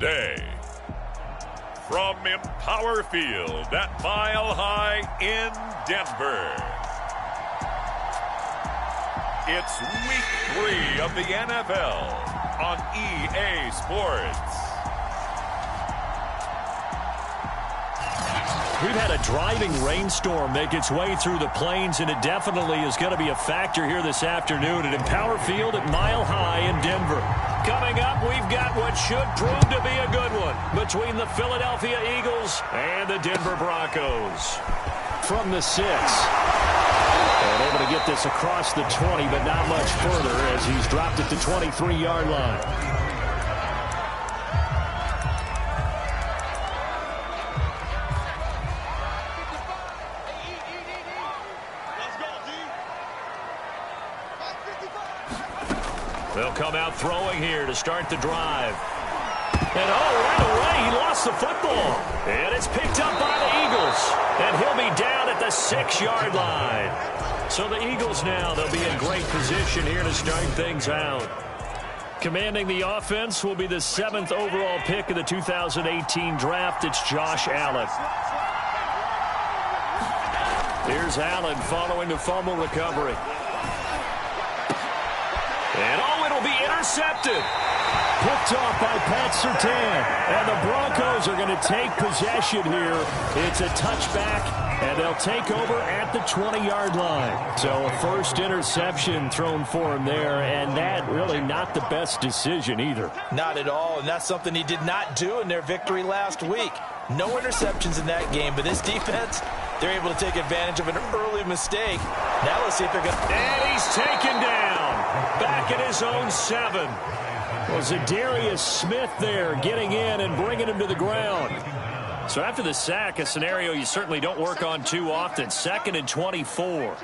today. From Empower Field at Mile High in Denver, it's Week 3 of the NFL on EA Sports. We've had a driving rainstorm make its way through the plains, and it definitely is going to be a factor here this afternoon at Empower Field at Mile High in Denver. Coming up, we've got what should prove to be a good one between the Philadelphia Eagles and the Denver Broncos. From the 6. And able to get this across the 20, but not much further as he's dropped it to 23-yard line. They'll come out throwing here to start the drive. And right away, he lost the football. And it's picked up by the Eagles. And he'll be down at the 6-yard line. So the Eagles now, they'll be in great position here to start things out. Commanding the offense will be the 7th overall pick of the 2018 draft. It's Josh Allen. Here's Allen following the fumble recovery. And it'll be intercepted. Picked off by Pat Surtain. And the Broncos are going to take possession here. It's a touchback, and they'll take over at the 20-yard line. So a first interception thrown for him there, and that really not the best decision either. Not at all, and that's something he did not do in their victory last week. No interceptions in that game, but this defense, they're able to take advantage of an early mistake. Now let's see if they're going to... And he's taken down. Back at his own 7. Was Zadarius Smith there getting in and bringing him to the ground. So after the sack, a scenario you certainly don't work on too often. 2nd and 24.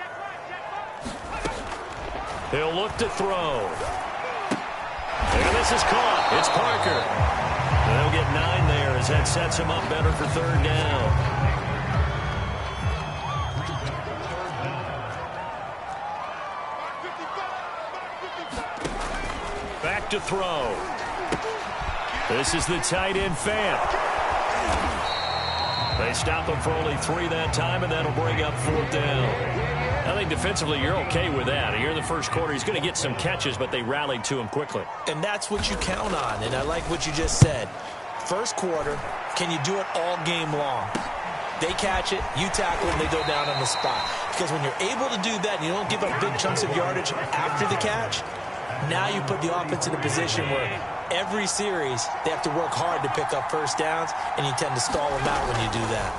He'll look to throw. And this is caught. It's Parker. They'll get 9 there as that sets him up better for 3rd down. Back to throw. This is the tight end Fant. They stop him for only 3 that time, and that'll bring up 4th down. I think defensively you're okay with that. Here in the first quarter, he's going to get some catches, but they rallied to him quickly. And that's what you count on, and I like what you just said. First quarter, can you do it all game long? They catch it, you tackle them, they go down on the spot. Because when you're able to do that and you don't give up big chunks of yardage after the catch, now you put the offense in a position where every series they have to work hard to pick up first downs, and you tend to stall them out when you do that.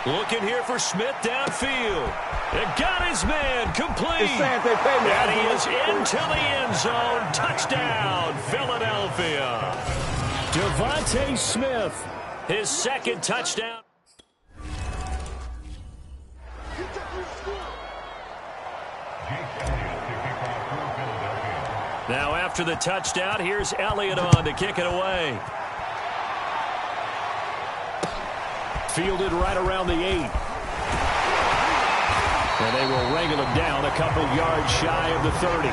Looking here for Smith downfield. It got his man complete. And he is into the end zone. Touchdown, Philadelphia. Devontae Smith, his 2nd touchdown. Now after the touchdown, here's Elliott on to kick it away. Fielded right around the 8. And they will wrangle him down a couple yards shy of the 30.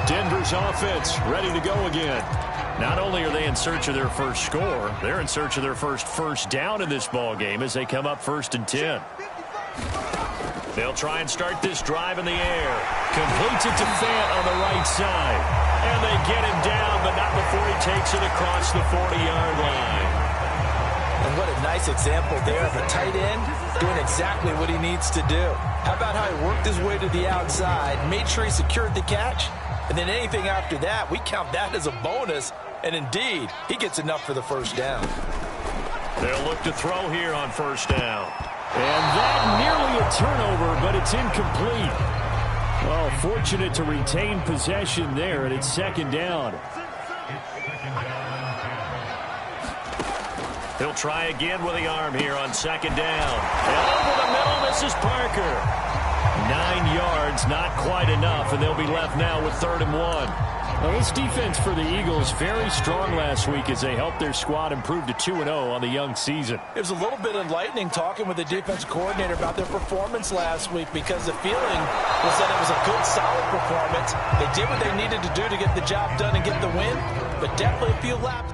Denver's offense ready to go again. Not only are they in search of their first score, they're in search of their first down in this ball game as they come up 1st and 10. They'll try and start this drive in the air. Completes it to Fant on the right side. And they get him down, but not before he takes it across the 40-yard line. And what a nice example there of a tight end doing exactly what he needs to do. How about how he worked his way to the outside, made sure he secured the catch, and then anything after that, we count that as a bonus. And indeed, he gets enough for the first down. They'll look to throw here on 1st down. And that nearly a turnover, but it's incomplete. Well, fortunate to retain possession there, and it's 2nd down. He'll try again with the arm here on 2nd down. And over the middle, this is Parker. 9 yards, not quite enough, and they'll be left now with 3rd and 1. Well, this defense for the Eagles very strong last week as they helped their squad improve to 2-0 on the young season. It was a little bit enlightening talking with the defensive coordinator about their performance last week, because the feeling was that it was a good, solid performance. They did what they needed to do to get the job done and get the win, but definitely a few laps.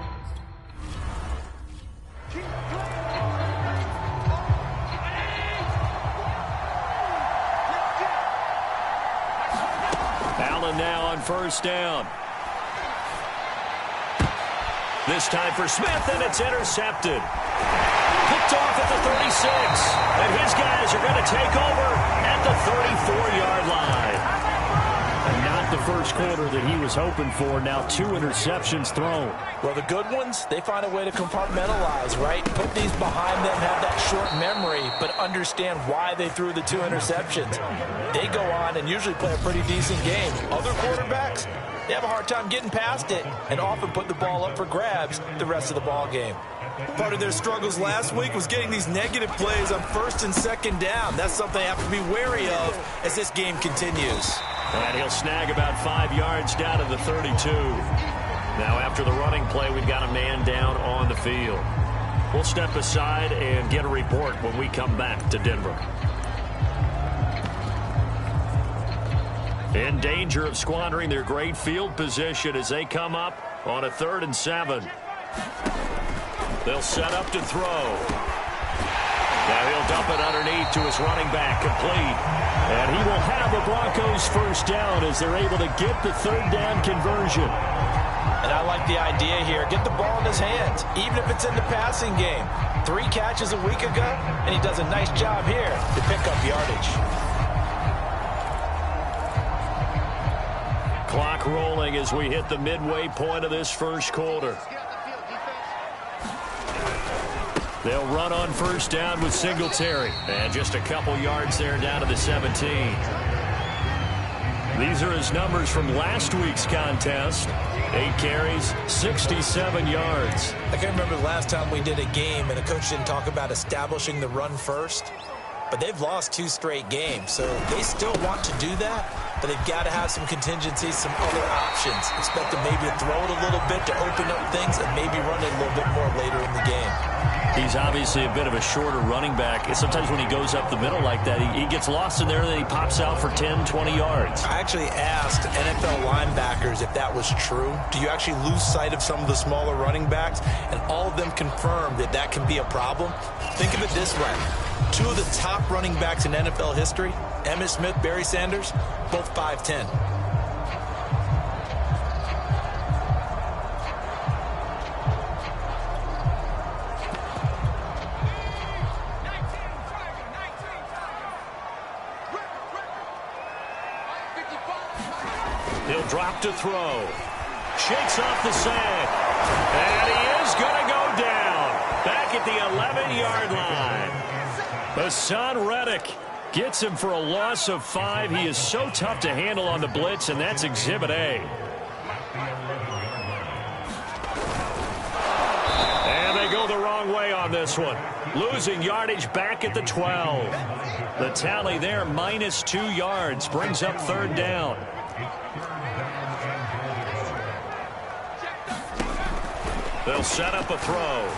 Allen now on 1st down. This time for Smith, and it's intercepted. Picked off at the 36, and his guys are going to take over at the 34-yard line. And not the first quarter that he was hoping for. Now 2 interceptions thrown. Well, the good ones, they find a way to compartmentalize, right? Put these behind them, have that short memory, but understand why they threw the 2 interceptions. They go on and usually play a pretty decent game. Other quarterbacks, they have a hard time getting past it and often put the ball up for grabs the rest of the ball game. Part of their struggles last week was getting these negative plays on 1st and 2nd down. That's something they have to be wary of as this game continues. And he'll snag about 5 yards down to the 32. Now after the running play, we've got a man down on the field. We'll step aside and get a report when we come back to Denver. In danger of squandering their great field position as they come up on a 3rd and 7. They'll set up to throw. Now he'll dump it underneath to his running back, complete. And he will have the Broncos 1st down as they're able to get the 3rd down conversion. And I like the idea here. Get the ball in his hands, even if it's in the passing game. 3 catches a week ago, and he does a nice job here to pick up yardage. Clock rolling as we hit the midway point of this first quarter. They'll run on 1st down with Singletary. And just a couple yards there down to the 17. These are his numbers from last week's contest. 8 carries, 67 yards. I can remember the last time we did a game and a coach didn't talk about establishing the run first. But they've lost 2 straight games, so they still want to do that. But they've got to have some contingencies, some other options. Expect them maybe to throw it a little bit to open up things and maybe run it a little bit more later in the game. He's obviously a bit of a shorter running back. Sometimes when he goes up the middle like that, he gets lost in there and then he pops out for 10, 20 yards. I actually asked NFL linebackers if that was true. Do you actually lose sight of some of the smaller running backs? And all of them confirmed that that can be a problem. Think of it this way. 2 of the top running backs in NFL history, Emmitt Smith, Barry Sanders, both 5'10". He'll drop to throw. Shakes off the sand. And he is going to go down. Back at the 11-yard line. Hassan Reddick gets him for a loss of 5. He is so tough to handle on the blitz, and that's Exhibit A. And they go the wrong way on this one. Losing yardage back at the 12. The tally there, minus 2 yards, brings up 3rd down. They'll set up a throw.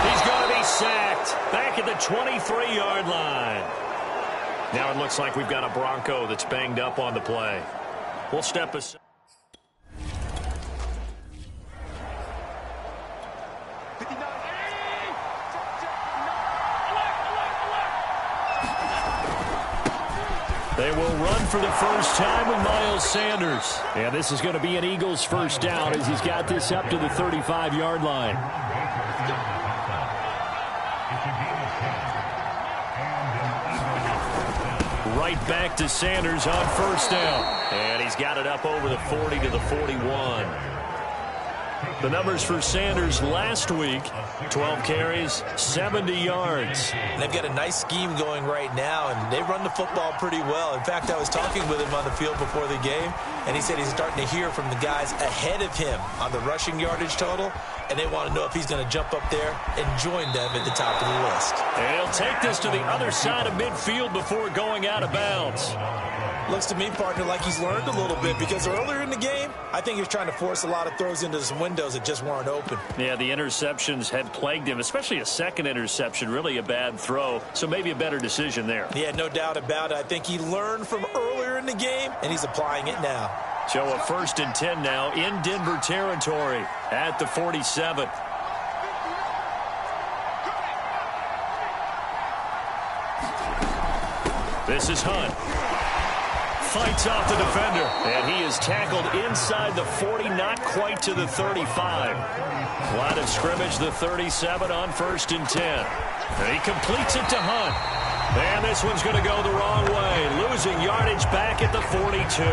He's going to be sacked back at the 23-yard line. Now it looks like we've got a Bronco that's banged up on the play. We'll step aside. They will run for the first time with Miles Sanders. And this is going to be an Eagles 1st down as he's got this up to the 35-yard line. Right back to Sanders on 1st down. And he's got it up over the 40 to the 41. The numbers for Sanders last week, 12 carries, 70 yards. And they've got a nice scheme going right now, and they run the football pretty well. In fact, I was talking with him on the field before the game, and he said he's starting to hear from the guys ahead of him on the rushing yardage total, and they want to know if he's going to jump up there and join them at the top of the list. And he'll take this to the other side of midfield before going out of bounds. Looks to me, partner, like he's learned a little bit, because earlier in the game, I think he was trying to force a lot of throws into some windows that just weren't open. Yeah, the interceptions had plagued him, especially a second interception, really a bad throw, so maybe a better decision there. Yeah, no doubt about it. I think he learned from earlier in the game, and he's applying it now. So a 1st and 10 now in Denver territory at the 47. This is Hunt. Fights off the defender, and he is tackled inside the 40, not quite to the 35. Line of scrimmage, the 37 on 1st and 10. And he completes it to Hunt. And this one's going to go the wrong way, losing yardage back at the 42.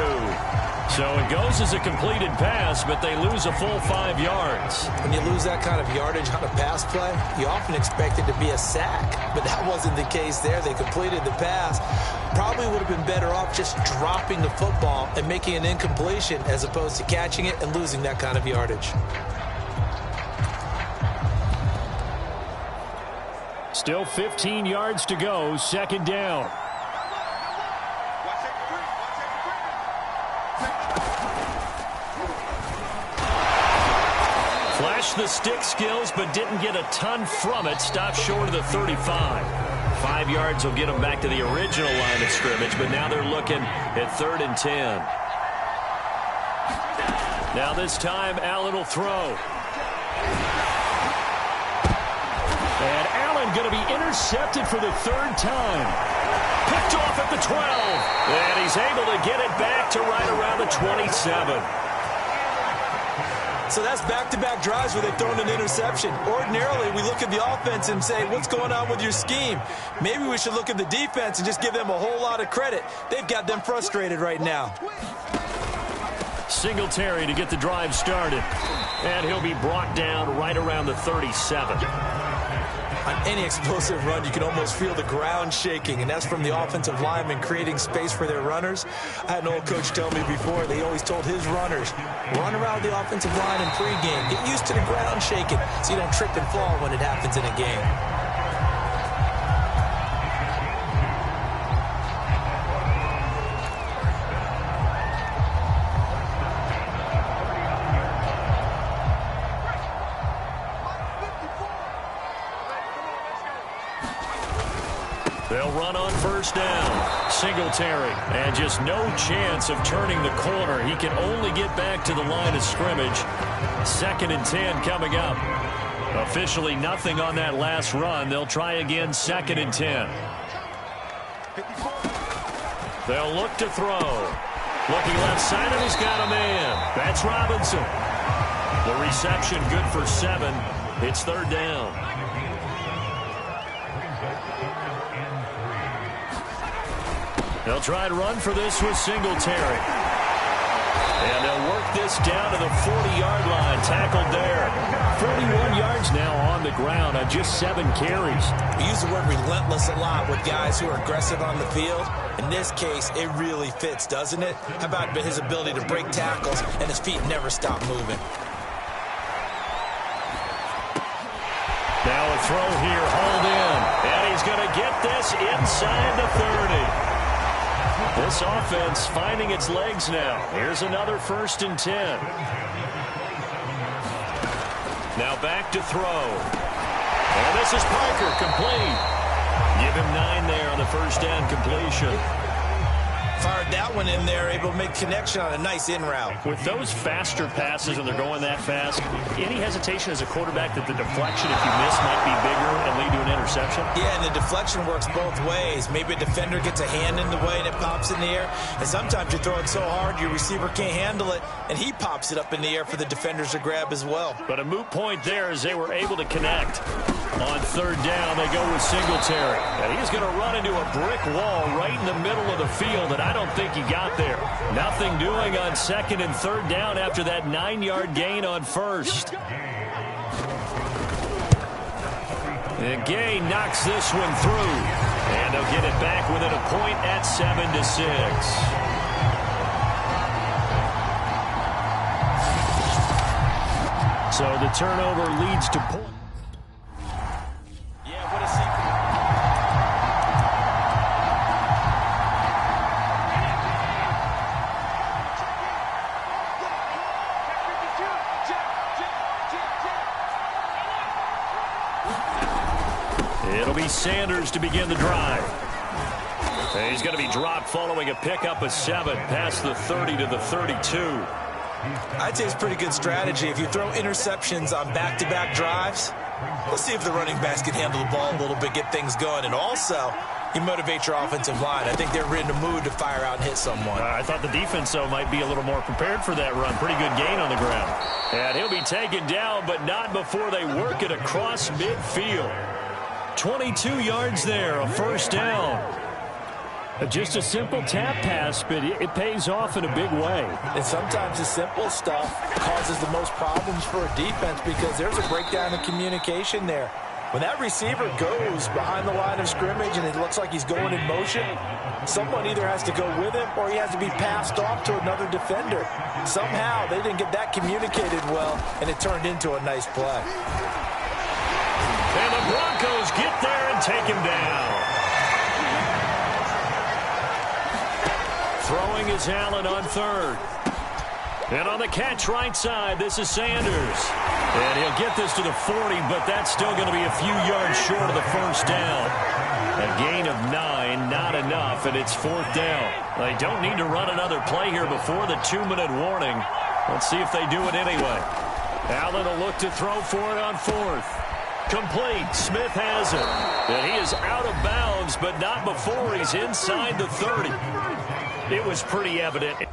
So it goes as a completed pass, but they lose a full 5 yards. When you lose that kind of yardage on a pass play, you often expect it to be a sack, but that wasn't the case there. They completed the pass. Probably would have been better off just dropping the football and making an incompletion as opposed to catching it and losing that kind of yardage. Still 15 yards to go, 2nd down. Flashed the stick skills, but didn't get a ton from it. Stopped short of the 35. 5 yards will get them back to the original line of scrimmage, but now they're looking at 3rd and 10. Now this time, Allen will throw. And Allen going to be intercepted for the 3rd time. Picked off at the 12. And he's able to get it back to right around the 27. So that's back-to-back drives where they've thrown an interception. Ordinarily, we look at the offense and say, what's going on with your scheme? Maybe we should look at the defense and just give them a whole lot of credit. They've got them frustrated right now. Singletary to get the drive started. And he'll be brought down right around the 37. On any explosive run, you can almost feel the ground shaking, and that's from the offensive linemen creating space for their runners. I had an old coach tell me before, they always told his runners, run around the offensive line in pregame. Get used to the ground shaking so you don't trip and fall when it happens in a game. They'll run on 1st down. Singletary. And just no chance of turning the corner. He can only get back to the line of scrimmage. 2nd and 10 coming up. Officially nothing on that last run. They'll try again 2nd and 10. They'll look to throw. Looking left side, and he's got a man. That's Robinson. The reception good for 7. It's 3rd down. They'll try to run for this with Singletary. And they'll work this down to the 40-yard line. Tackled there. 41 yards now on the ground on just 7 carries. We use the word relentless a lot with guys who are aggressive on the field. In this case, it really fits, doesn't it? How about his ability to break tackles and his feet never stop moving? Now a throw here, hauled in. And he's going to get this inside the 30. This offense finding its legs now. Here's another 1st and 10. Now back to throw. And this is Parker, complete. Give him 9 there on the 1st down completion. Fired that one in there, able to make connection on a nice in route. With those faster passes and they're going that fast, any hesitation as a quarterback that the deflection, if you miss, might be bigger and lead to an interception? Yeah, and the deflection works both ways. Maybe a defender gets a hand in the way and it pops in the air. And sometimes you throw it so hard your receiver can't handle it, and he pops it up in the air for the defenders to grab as well. But a moot point there as they were able to connect. On third down, they go with Singletary. And he's going to run into a brick wall right in the middle of the field, and I don't think he got there. Nothing doing on second and third down after that 9-yard gain on first. And Gay knocks this one through. And they'll get it back within a point at 7-6. So the turnover leads to point. Yeah, what a sequence. It'll be Sanders to begin the drive. And he's going to be dropped following a pickup of 7 past the 30 to the 32. I'd say it's pretty good strategy. If you throw interceptions on back-to-back drives, let's see if the running backs can handle the ball a little bit, get things going, and also you motivate your offensive line. I think they're in the mood to fire out and hit someone. I thought the defense, though, might be a little more prepared for that run. Pretty good gain on the ground. And he'll be taken down, but not before they work it across midfield. 22 yards there, a first down. Just a simple tap pass, but it pays off in a big way. And sometimes the simple stuff causes the most problems for a defense because there's a breakdown in communication there. When that receiver goes behind the line of scrimmage and it looks like he's going in motion, someone either has to go with him or he has to be passed off to another defender. Somehow they didn't get that communicated well, and it turned into a nice play. And the Broncos get there and take him down. Throwing is Allen on third. And on the catch right side, this is Sanders. And he'll get this to the 40, but that's still going to be a few yards short of the first down. A gain of 9, not enough, and it's fourth down. They don't need to run another play here before the 2-minute warning. Let's see if they do it anyway. Allen will look to throw for it on fourth. Complete. Smith has it. And he is out of bounds, but not before he's inside the 30. It was pretty evident.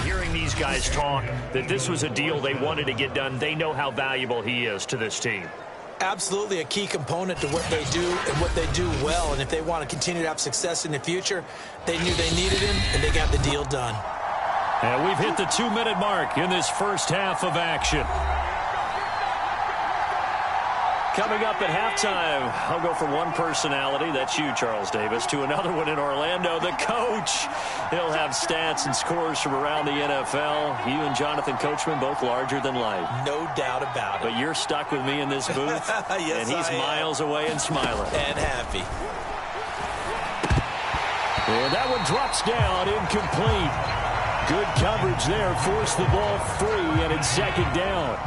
Hearing these guys talk, that this was a deal they wanted to get done. They know how valuable he is to this team. Absolutely a key component to what they do and what they do well. And if they want to continue to have success in the future, they knew they needed him, and they got the deal done. And we've hit the 2-minute mark in this first half of action. Coming up at halftime, I'll go from one personality, that's you, Charles Davis, to another one in Orlando, the coach. He'll have stats and scores from around the NFL. You and Jonathan Coachman, both larger than life. No doubt about it. But you're stuck with me in this booth, yes, and he's miles away and smiling. And happy. And that one drops down, incomplete. Good coverage there, forced the ball free, and it's second down.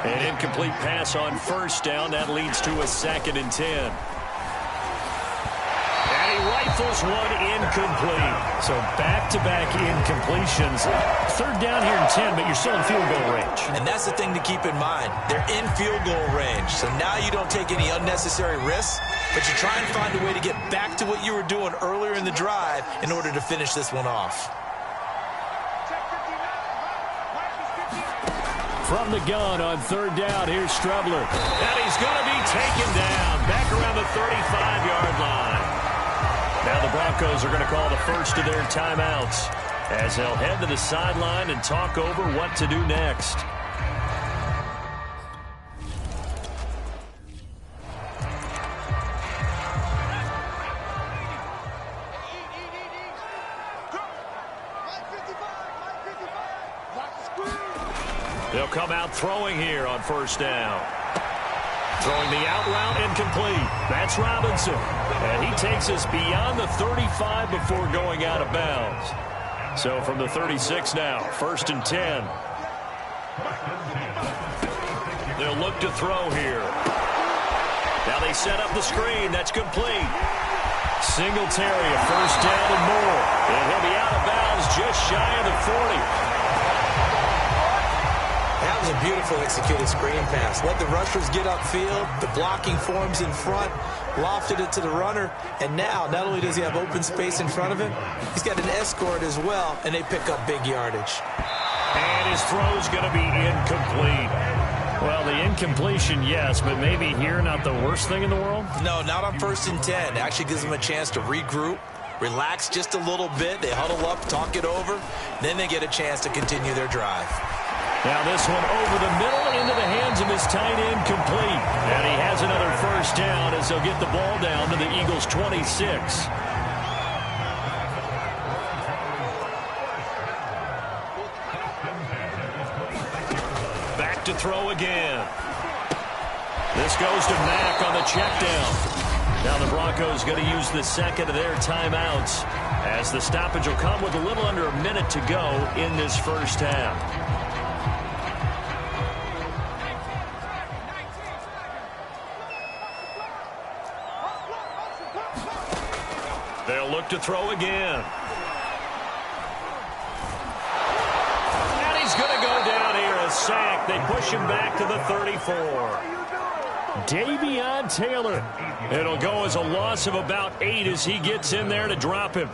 An incomplete pass on first down. That leads to a 2nd and 10. And he rifles one incomplete. So back-to-back incompletions. 3rd down here and 10, but you're still in field goal range. And that's the thing to keep in mind. They're in field goal range. So now you don't take any unnecessary risks, but you try and find a way to get back to what you were doing earlier in the drive in order to finish this one off. From the gun on 3rd down, here's Strebler. And he's going to be taken down back around the 35-yard line. Now the Broncos are going to call the first of their timeouts as they'll head to the sideline and talk over what to do next. They'll come out throwing here on 1st down. Throwing the out route incomplete. That's Robinson. And he takes us beyond the 35 before going out of bounds. So from the 36 now, 1st and 10. They'll look to throw here. Now they set up the screen. That's complete. Singletary, a 1st down and more. And he'll be out of bounds just shy of the 40. That was a beautiful executed screen pass. Let the rushers get upfield. The blocking forms in front. Lofted it to the runner. And now, not only does he have open space in front of him, he's got an escort as well, and they pick up big yardage. And his throw's going to be incomplete. Well, the incompletion, yes, but maybe here not the worst thing in the world? No, not on 1st and 10. Actually gives them a chance to regroup, relax just a little bit. They huddle up, talk it over. Then they get a chance to continue their drive. Now this one over the middle into the hands of his tight end, complete. And he has another 1st down as they'll get the ball down to the Eagles' 26. Back to throw again. This goes to Mack on the check down. Now the Broncos going to use the 2nd of their timeouts as the stoppage will come with a little under a minute to go in this first half. They'll look to throw again. And he's going to go down here, a sack. They push him back to the 34. Davion Taylor. It'll go as a loss of about 8 as he gets in there to drop him.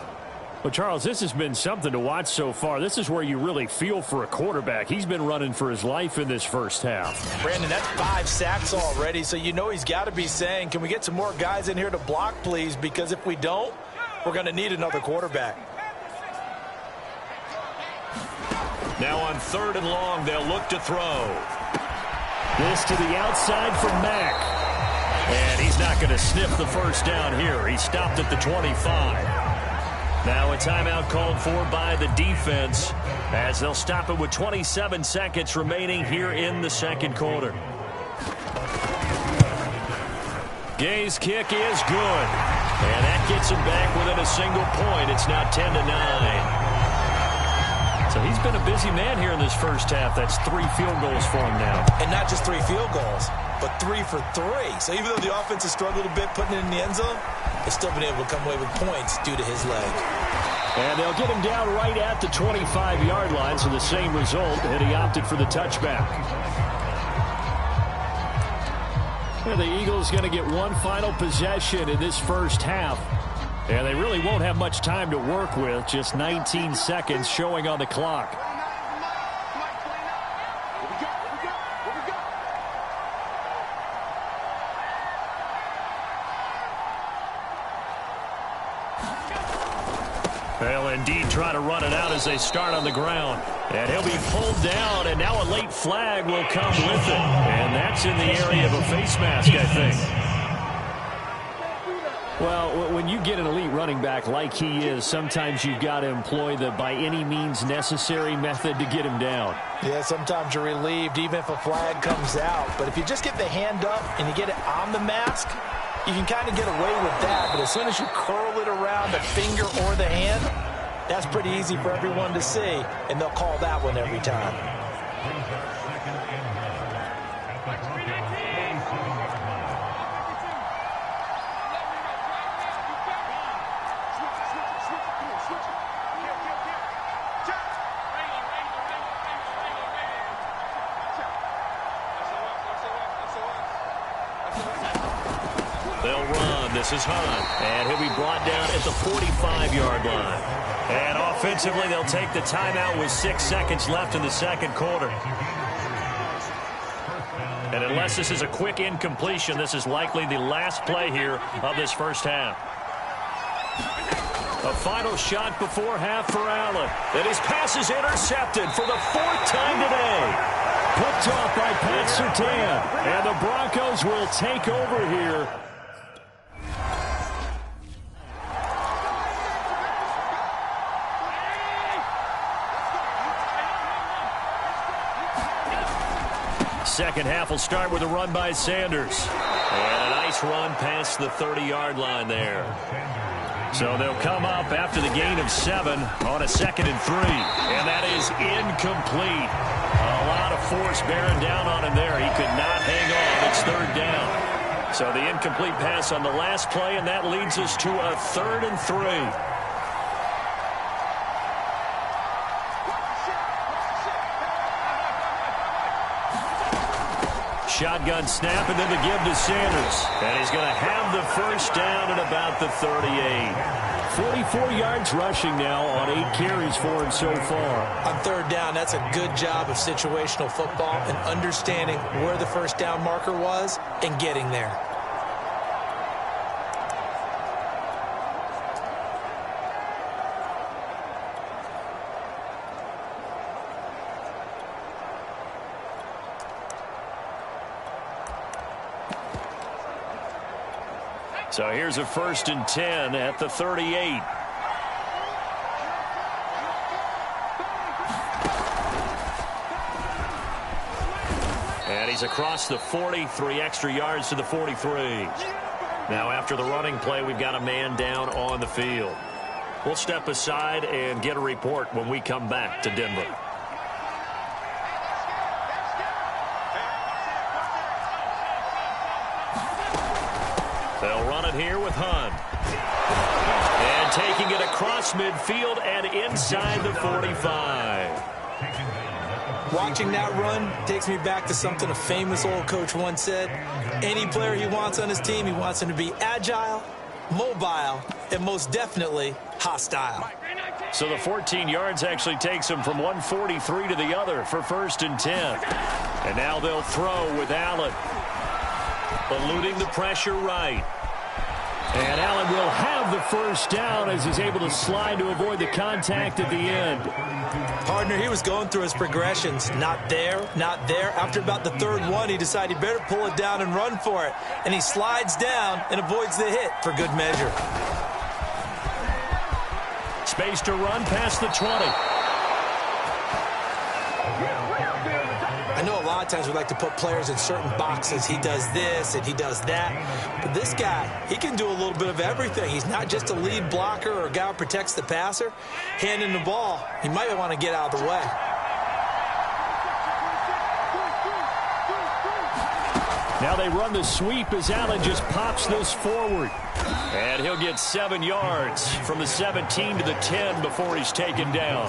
Well, Charles, this has been something to watch so far. This is where you really feel for a quarterback. He's been running for his life in this first half. Brandon, that's 5 sacks already, so you know he's got to be saying, can we get some more guys in here to block, please? Because if we don't, we're going to need another quarterback. Now on 3rd and long, they'll look to throw. This to the outside for Mack. And he's not going to sniff the 1st down here. He stopped at the 25. Now a timeout called for by the defense as they'll stop it with 27 seconds remaining here in the 2nd quarter. Gay's kick is good. And that gets him back within a single point. It's now 10-9. So he's been a busy man here in this first half. That's 3 field goals for him now. And not just 3 field goals, but 3 for 3. So even though the offense has struggled a bit putting it in the end zone, they've still been able to come away with points due to his leg. And they'll get him down right at the 25-yard line, so the same result, and he opted for the touchback. And the Eagles going to get one final possession in this first half. And they really won't have much time to work with. Just 19 seconds showing on the clock. Well, indeed, try to run it out as they start on the ground. And he'll be pulled down, and now a late flag will come with it. And that's in the area of a face mask, I think. Well, when you get an elite running back like he is, sometimes you've got to employ the by any means necessary method to get him down. Yeah, sometimes you're relieved even if a flag comes out. But if you just get the hand up and you get it on the mask, you can kind of get away with that. But as soon as you curl it around the finger or the hand, that's pretty easy for everyone to see, and they'll call that one every time. They'll run. This is Hunt. And he'll be brought down at the 45-yard line. And offensively, they'll take the timeout with 6 seconds left in the second quarter. And unless this is a quick incompletion, this is likely the last play here of this first half. A final shot before half for Allen. And his pass is intercepted for the 4th time today. Picked off by Pat Surtain. And the Broncos will take over here. Second half will start with a run by Sanders. And a nice run past the 30-yard line there. So they'll come up after the gain of 7 on a 2nd and 3. And that is incomplete. A lot of force bearing down on him there. He could not hang on. It's 3rd down. So the incomplete pass on the last play, and that leads us to a 3rd and 3. Shotgun snap, and then the give to Sanders. And he's going to have the first down at about the 38. 44 yards rushing now on 8 carries for him so far. On 3rd down, that's a good job of situational football and understanding where the first down marker was and getting there. So here's a 1st and 10 at the 38. And he's across the 40, 3 extra yards to the 43. Now after the running play, we've got a man down on the field. We'll step aside and get a report when we come back to Denver. They'll run it here with Hunt. And taking it across midfield and inside the 45. Watching that run takes me back to something a famous old coach once said. Any player he wants on his team, he wants him to be agile, mobile, and most definitely hostile. So the 14 yards actually takes him from 143 to the other for 1st and 10. And now they'll throw with Allen. Eluding the pressure right. And Allen will have the first down as he's able to slide to avoid the contact at the end. Partner, he was going through his progressions. Not there, not there. After about the 3rd one, he decided he better pull it down and run for it. And he slides down and avoids the hit for good measure. Space to run past the 20. I know a lot of times we like to put players in certain boxes. He does this and he does that. But this guy, he can do a little bit of everything. He's not just a lead blocker or a guy who protects the passer. Handing the ball, he might want to get out of the way. Now they run the sweep as Allen just pops this forward. And he'll get 7 yards from the 17 to the 10 before he's taken down.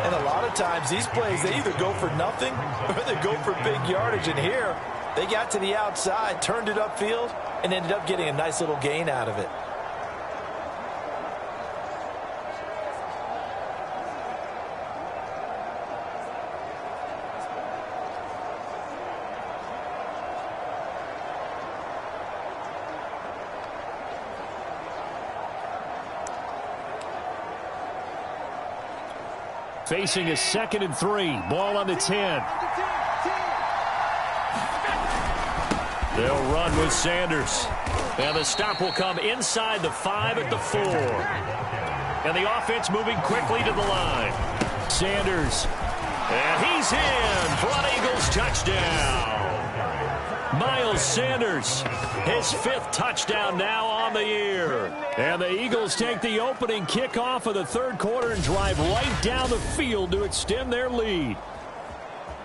And a lot of times these plays, they either go for nothing or they go for big yardage. And here, they got to the outside, turned it upfield, and ended up getting a nice little gain out of it. facing a 2nd and 3. Ball on the 10. They'll run with Sanders. And the stop will come inside the 5 at the 4. And the offense moving quickly to the line. Sanders. And he's in for an Eagles touchdown. Miles Sanders, his 5th touchdown now on the year. And the Eagles take the opening kickoff of the 3rd quarter and drive right down the field to extend their lead.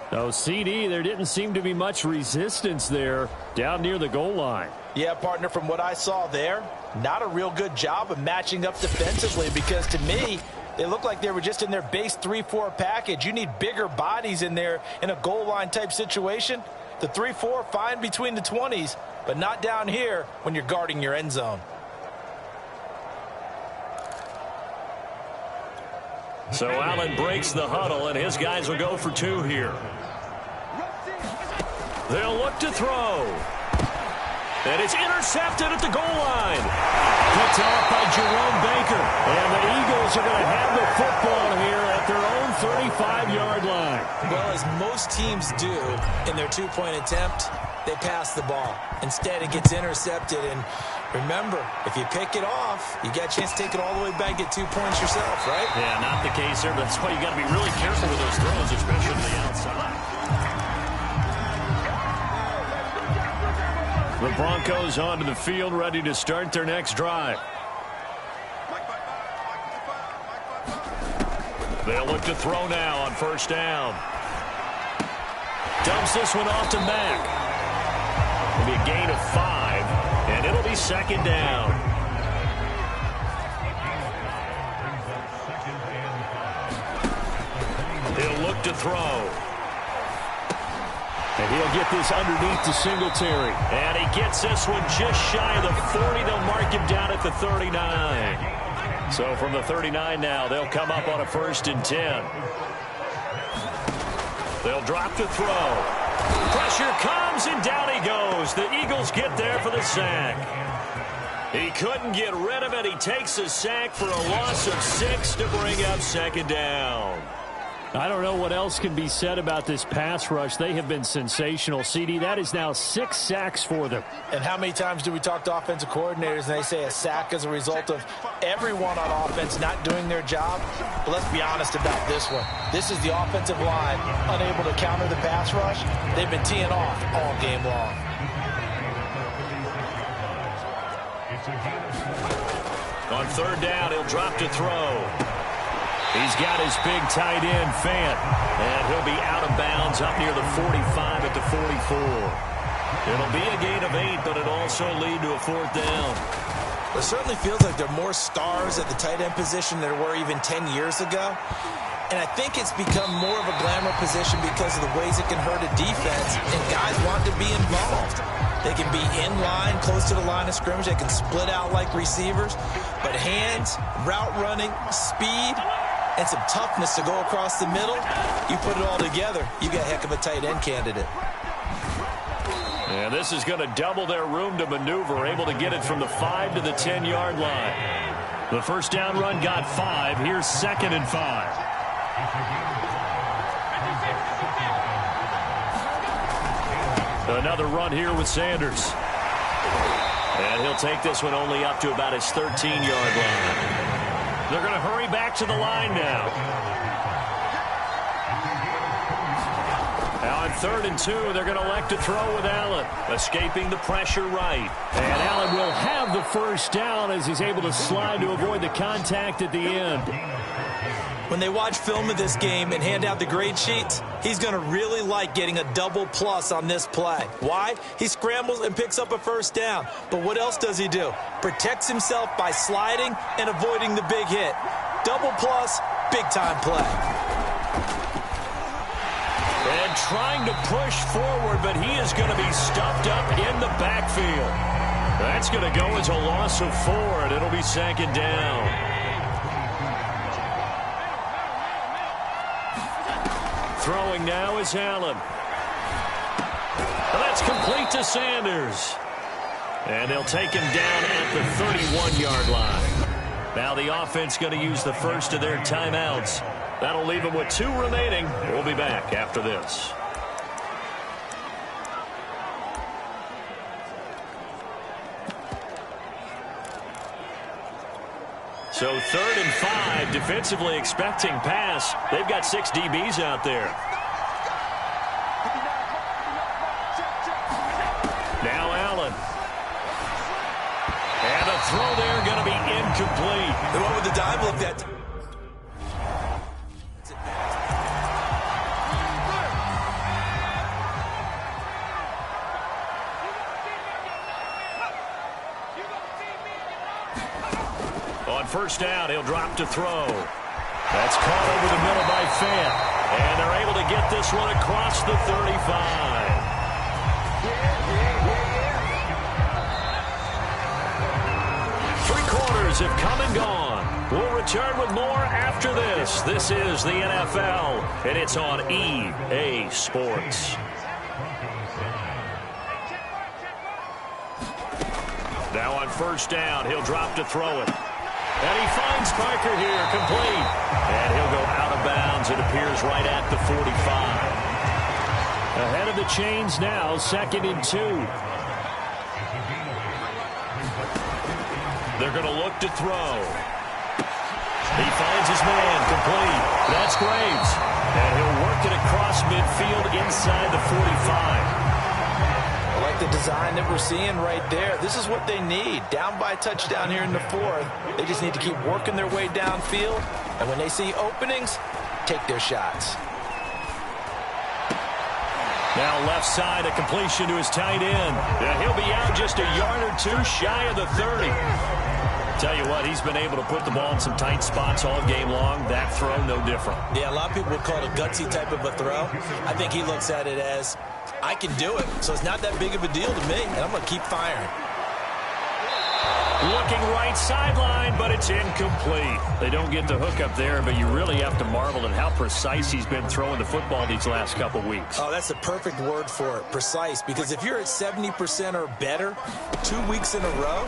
So, CD, there didn't seem to be much resistance there down near the goal line. Yeah, partner, from what I saw there, not a real good job of matching up defensively because to me, they looked like they were just in their base 3-4 package. You need bigger bodies in there in a goal line type situation. The 3-4, fine between the 20s, but not down here when you're guarding your end zone. So Allen breaks the huddle, and his guys will go for 2 here. They'll look to throw. And it's intercepted at the goal line. Picked off by Jerome Baker. And the Eagles are going to have the football here at their own 35-yard line. Well, as most teams do in their 2-point attempt, they pass the ball. Instead, it gets intercepted. And remember, if you pick it off, you got a chance to take it all the way back, get 2 points yourself, right? Yeah, not the case here. That's why you got to be really careful with those throws, especially to the outside. The Broncos onto the field, ready to start their next drive. They'll look to throw now on 1st down. Dumps this one off to Mack. It'll be a gain of 5, and it'll be 2nd down. He'll look to throw. And he'll get this underneath to Singletary. And he gets this one just shy of the 40. They'll mark him down at the 39. So from the 39 now, they'll come up on a 1st and 10. They'll drop to throw. Pressure comes, and down he goes. The Eagles get there for the sack. He couldn't get rid of it. He takes a sack for a loss of 6 to bring up 2nd down. I don't know what else can be said about this pass rush. They have been sensational. CD, that is now 6 sacks for them. And how many times do we talk to offensive coordinators and they say a sack as a result of everyone on offense not doing their job? But let's be honest about this one. This is the offensive line unable to counter the pass rush. They've been teeing off all game long. On 3rd down, he'll drop to throw. He's got his big tight end, Fant, and he'll be out of bounds up near the 45 at the 44. It'll be a gain of 8, but it'll also lead to a 4th down. It certainly feels like there are more stars at the tight end position than there were even 10 years ago. And I think it's become more of a glamour position because of the ways it can hurt a defense, and guys want to be involved. They can be in line, close to the line of scrimmage. They can split out like receivers. But hands, route running, speed, and some toughness to go across the middle, you put it all together, you got a heck of a tight end candidate. And this is going to double their room to maneuver, able to get it from the 5 to the 10-yard line. The 1st down run got 5. Here's 2nd and 5. Another run here with Sanders. And he'll take this one only up to about his 13-yard line. They're going to hurry back to the line now. Now on 3rd and 2, they're going to elect to throw with Allen, escaping the pressure right. And Allen will have the 1st down as he's able to slide to avoid the contact at the end. When they watch film of this game and hand out the grade sheets, he's going to really like getting a double plus on this play. Why? He scrambles and picks up a 1st down. But what else does he do? Protects himself by sliding and avoiding the big hit. Double plus, big-time play. And trying to push forward, but he is going to be stuffed up in the backfield. That's going to go as a loss of 4, and it'll be 2nd down. Throwing now is Allen. And that's complete to Sanders. And they'll take him down at the 31-yard line. Now the offense going to use the first of their timeouts. That'll leave him with 2 remaining. We'll be back after this. So 3rd and 5, defensively expecting pass. They've got 6 DBs out there. Now Allen. And the throw there going to be incomplete. The one with the dime look that. On 1st down, he'll drop to throw. That's caught over the middle by Fant. And they're able to get this one across the 35. Three quarters have come and gone. We'll return with more after this. This is the NFL, and it's on EA Sports. Now on 1st down, he'll drop to throw it. And he finds Parker here, complete. And he'll go out of bounds. It appears right at the 45. Ahead of the chains now, 2nd and 2. They're going to look to throw. He finds his man, complete. That's Graves. And he'll work it across midfield inside the 45. The design that we're seeing right there, this is what they need. Down by a touchdown here in the 4th. They just need to keep working their way downfield. And when they see openings, take their shots. Now left side, a completion to his tight end. Yeah, he'll be out just a yard or 2 shy of the 30. Tell you what, he's been able to put the ball in some tight spots all game long. That throw, no different. Yeah, a lot of people would call it a gutsy type of a throw. I think he looks at it as, I can do it, so it's not that big of a deal to me, and I'm going to keep firing. Looking right sideline, but it's incomplete. They don't get the hook up there, but you really have to marvel at how precise he's been throwing the football these last couple weeks. Oh, that's the perfect word for it, precise, because if you're at 70% or better 2 weeks in a row,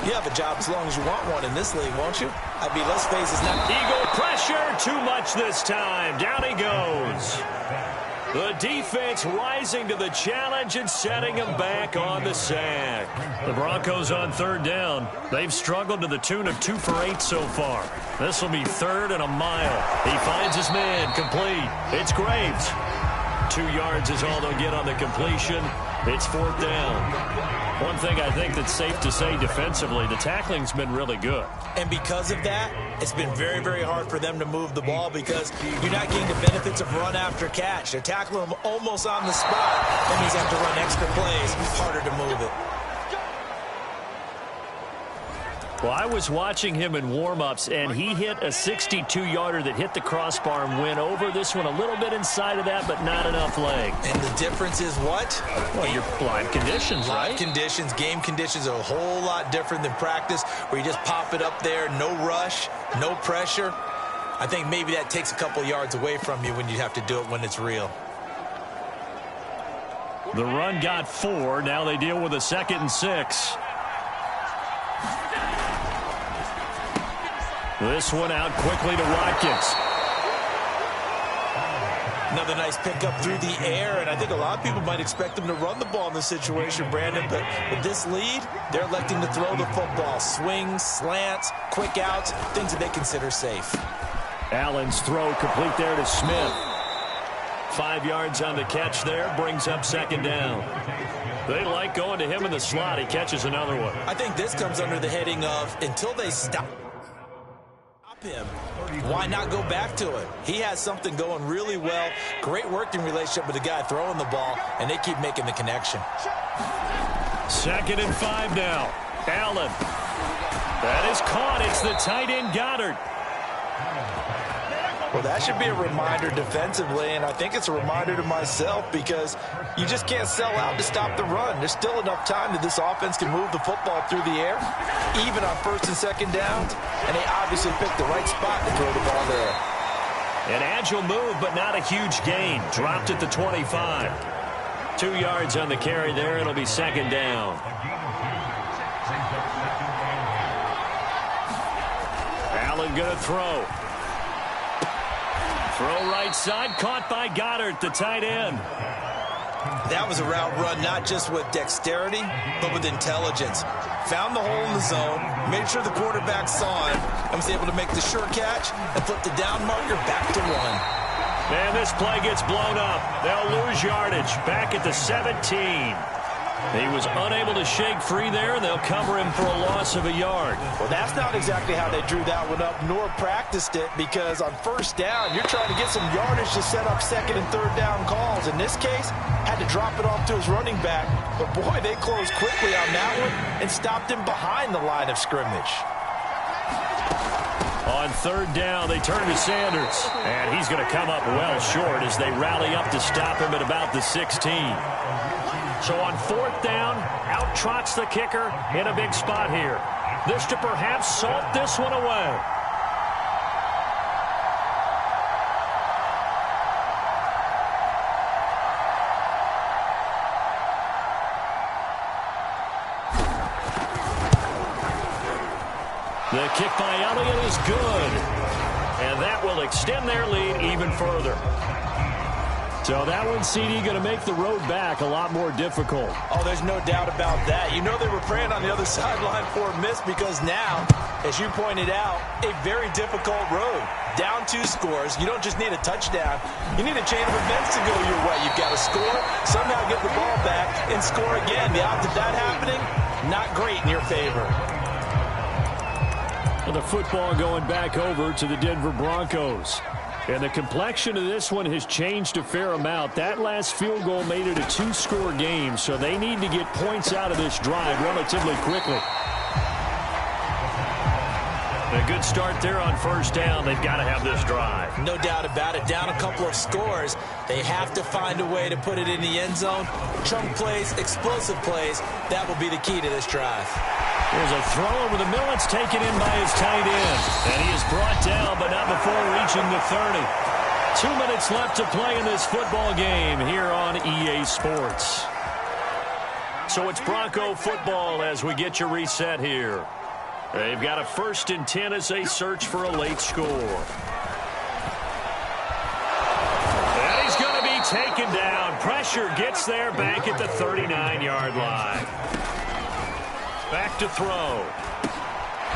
you have a job as long as you want one in this league, won't you? I mean, let's face it, it's not... Eagle pressure, too much this time. Down he goes. The defense rising to the challenge and setting him back on the sack. The Broncos on 3rd down. They've struggled to the tune of 2 for 8 so far. This will be 3rd and a mile. He finds his man, complete. It's Graves. 2 yards is all they'll get on the completion. It's 4th down. One thing I think that's safe to say defensively, the tackling's been really good. And because of that, it's been very, very hard for them to move the ball because you're not getting the benefits of run after catch. They're tackling them almost on the spot. That means they have to run extra plays. Harder to move it. Well, I was watching him in warm-ups, and he hit a 62-yarder that hit the crossbar and went over. This one a little bit inside of that, but not enough leg. And the difference is what? Well, your live conditions, right? Live conditions, game conditions are a whole lot different than practice, where you just pop it up there, no rush, no pressure. I think maybe that takes a couple yards away from you when you have to do it when it's real. The run got 4. Now they deal with a 2nd and 6. This one out quickly to Watkins. Another nice pickup through the air, and I think a lot of people might expect them to run the ball in this situation, Brandon, but with this lead, they're electing to throw the football. Swings, slants, quick outs, things that they consider safe. Allen's throw complete there to Smith. 5 yards on the catch there, brings up 2nd down. They like going to him in the slot. He catches another one. I think this comes under the heading of until they stop him, why not go back to it? He has something going really well. Great working relationship with the guy throwing the ball, and they keep making the connection. 2nd and 5 now. Allen. That is caught. It's the tight end Goddard. Well, that should be a reminder defensively, and I think it's a reminder to myself because you just can't sell out to stop the run. There's still enough time that this offense can move the football through the air, even on 1st and 2nd downs, and they obviously picked the right spot to throw the ball there. An agile move, but not a huge gain. Dropped at the 25. 2 yards on the carry there. It'll be 2nd down. Allen going to throw. Throw right side, caught by Goddard, the tight end. That was a route run not just with dexterity, but with intelligence. Found the hole in the zone, made sure the quarterback saw him, and was able to make the sure catch and flip the down marker back to 1. And this play gets blown up. They'll lose yardage back at the 17. He was unable to shake free there, and they'll cover him for a loss of a yard. Well, that's not exactly how they drew that one up, nor practiced it, because on first down, you're trying to get some yardage to set up second and third down calls. In this case, had to drop it off to his running back, but boy, they closed quickly on that one and stopped him behind the line of scrimmage. On third down, they turn to Sanders, and he's going to come up well short as they rally up to stop him at about the 16. So on fourth down, out trots the kicker in a big spot here. This to perhaps salt this one away. The kick by Elliott is good. And that will extend their lead even further. So that one, CD, going to make the road back a lot more difficult. Oh, there's no doubt about that. You know they were praying on the other sideline for a miss because now, as you pointed out, a very difficult road. Down 2 scores. You don't just need a touchdown. You need a chain of events to go your way. You've got to score, somehow get the ball back, and score again. The odds of that happening, not great in your favor. Well, the football going back over to the Denver Broncos. And the complexion of this one has changed a fair amount. That last field goal made it a 2-score game, so they need to get points out of this drive relatively quickly. A good start there on first down. They've got to have this drive. No doubt about it. Down a couple of scores. They have to find a way to put it in the end zone. Chunk plays, explosive plays. That will be the key to this drive. There's a throw over the middle. It's taken in by his tight end. And he is brought down, but not before reaching the 30. 2 minutes left to play in this football game here on EA Sports. So it's Bronco football as we get you reset here. They've got a 1st and 10 as they search for a late score. And he's going to be taken down. Pressure gets there back at the 39-yard line. Back to throw.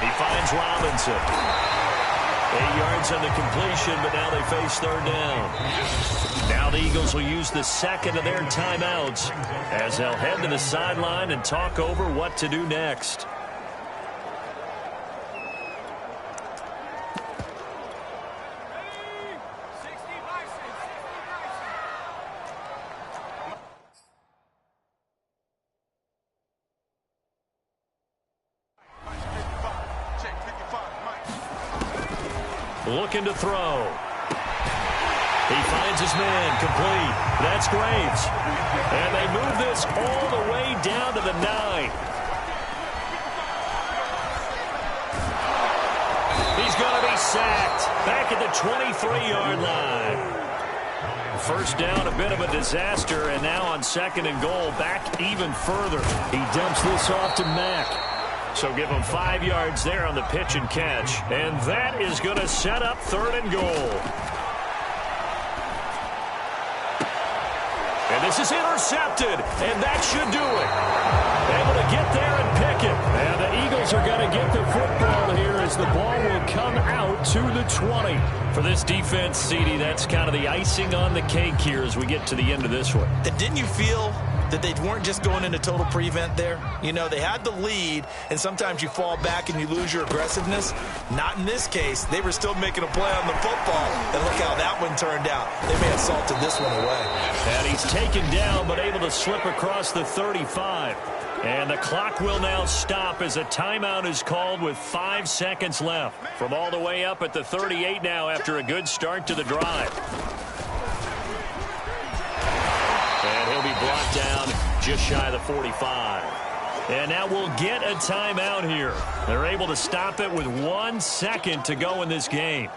He finds Robinson. 8 yards on the completion, but now they face third down. Now the Eagles will use the second of their timeouts as they'll head to the sideline and talk over what to do next. Looking to throw. He finds his man, complete. That's Graves. And they move this all the way down to the 9. He's going to be sacked back at the 23-yard line. First down, a bit of a disaster, and now on 2nd and goal, back even further. He dumps this off to Mack. So give him 5 yards there on the pitch and catch. And that is going to set up 3rd and goal. And this is intercepted. And that should do it. Able to get there and pick it. And the Eagles are going to get the football here as the ball will come out to the 20. For this defense, CD, that's kind of the icing on the cake here as we get to the end of this one. And didn't you feel that they weren't just going into total prevent there? You know, they had the lead, and sometimes you fall back and you lose your aggressiveness. Not in this case. They were still making a play on the football, and look how that one turned out. They may have salted this one away. And he's taken down, but able to slip across the 35. And the clock will now stop as a timeout is called with 5 seconds left. From all the way up at the 38 now after a good start to the drive. And he'll be brought down just shy of the 45. And now we'll get a timeout here. They're able to stop it with 1 second to go in this game.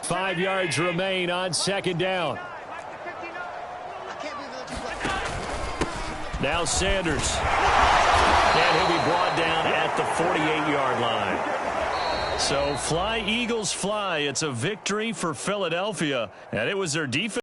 Five yards remain on 2nd down. Now Sanders. And he'll be brought down at the 48-yard line. So fly, Eagles, fly. It's a victory for Philadelphia. And it was their defense.